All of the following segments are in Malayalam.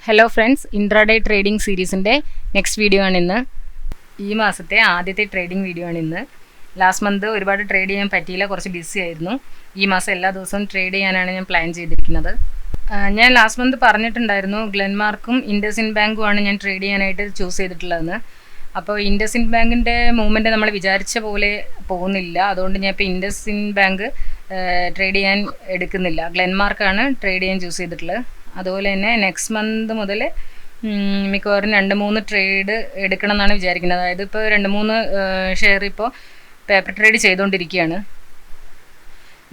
ഹലോ ഫ്രണ്ട്സ്, ഇൻട്രാഡേ ട്രേഡിംഗ് സീരീസിൻ്റെ നെക്സ്റ്റ് വീഡിയോ ആണിന്ന്. ഈ മാസത്തെ ആദ്യത്തെ ട്രേഡിംഗ് വീഡിയോ ആണിന്ന്. ലാസ്റ്റ് മന്ത് ഒരുപാട് ട്രേഡ് ചെയ്യാൻ പറ്റിയില്ല, കുറച്ച് ബിസി ആയിരുന്നു. ഈ മാസം എല്ലാ ദിവസവും ട്രേഡ് ചെയ്യാനാണ് ഞാൻ പ്ലാൻ ചെയ്തിരിക്കുന്നത്. ഞാൻ ലാസ്റ്റ് മന്ത് പറഞ്ഞിട്ടുണ്ടായിരുന്നു ഗ്ലെൻമാർക്കും ഇൻഡസിൻഡ് ബാങ്കുമാണ് ഞാൻ ട്രേഡ് ചെയ്യാനായിട്ട് ചൂസ് ചെയ്തിട്ടുള്ളതെന്ന്. അപ്പോൾ ഇൻഡസിൻഡ് ബാങ്കിൻ്റെ മൂവ്മെൻറ്റ് നമ്മൾ വിചാരിച്ച പോലെ പോകുന്നില്ല. അതുകൊണ്ട് ഞാൻ ഇപ്പോൾ ഇൻഡസിൻഡ് ബാങ്ക് ട്രേഡ് ചെയ്യാൻ എടുക്കുന്നില്ല. ഗ്ലെൻമാർക്കാണ് ട്രേഡ് ചെയ്യാൻ ചൂസ് ചെയ്തിട്ടുള്ളത്. അതുപോലെ തന്നെ നെക്സ്റ്റ് മന്ത് മുതൽ മിക്കവാറും 2-3 ട്രേഡ് എടുക്കണം എന്നാണ് വിചാരിക്കുന്നത്. അതായത് ഇപ്പോൾ 2-3 ഷെയർ ഇപ്പോൾ പേപ്പർ ട്രേഡ് ചെയ്തുകൊണ്ടിരിക്കുകയാണ്.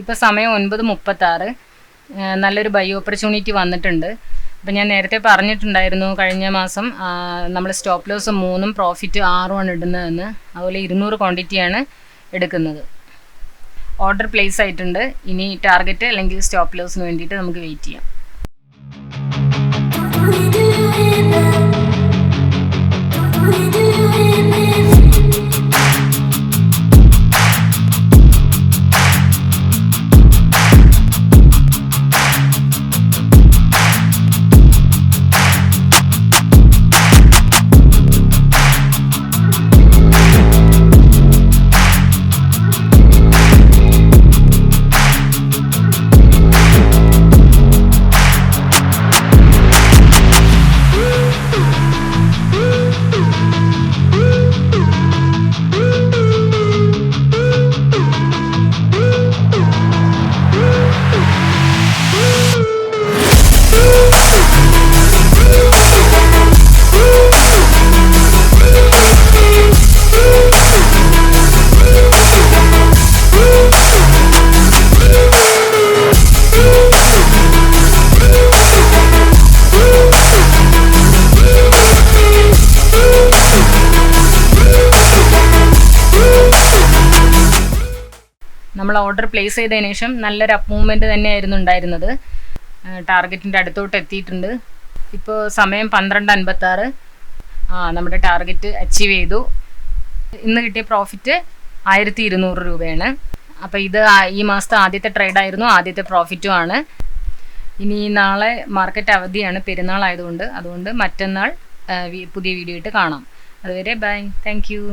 ഇപ്പോൾ സമയം 9:36. നല്ലൊരു ബൈ ഓപ്പർച്യൂണിറ്റി വന്നിട്ടുണ്ട്. അപ്പോൾ ഞാൻ നേരത്തെ പറഞ്ഞിട്ടുണ്ടായിരുന്നു കഴിഞ്ഞ മാസം നമ്മൾ സ്റ്റോപ്പ് ലോസ് 3 പ്രോഫിറ്റ് 6 ഇടുന്നതെന്ന്. അതുപോലെ 200 ക്വാണ്ടിറ്റിയാണ് എടുക്കുന്നത്. ഓർഡർ പ്ലേസ് ആയിട്ടുണ്ട്. ഇനി ടാർഗറ്റ് അല്ലെങ്കിൽ സ്റ്റോപ്പ് ലോസിന് വേണ്ടിയിട്ട് നമുക്ക് വെയിറ്റ് ചെയ്യാം. നമ്മൾ ഓർഡർ പ്ലേസ് ചെയ്തതിന് ശേഷം നല്ലൊരു അപ്പ് മൂവ്മെൻറ്റ് തന്നെയായിരുന്നു ഉണ്ടായിരുന്നത്. ടാർഗറ്റിൻ്റെ അടുത്തോട്ട് എത്തിയിട്ടുണ്ട്. ഇപ്പോൾ സമയം 12:56. നമ്മുടെ ടാർഗറ്റ് അച്ചീവ് ചെയ്തു. ഇന്ന് കിട്ടിയ പ്രോഫിറ്റ് 1200 രൂപയാണ്. അപ്പോൾ ഇത് ഈ മാസത്തെ ആദ്യത്തെ ട്രേഡായിരുന്നു, ആദ്യത്തെ പ്രോഫിറ്റും ആണ്. ഇനി നാളെ മാർക്കറ്റ് അവധിയാണ്, പെരുന്നാൾ ആയതുകൊണ്ട്. അതുകൊണ്ട് മറ്റന്നാൾ പുതിയ വീഡിയോ ഇട്ട് കാണാം. അതുവരെ ബൈ, താങ്ക് യു.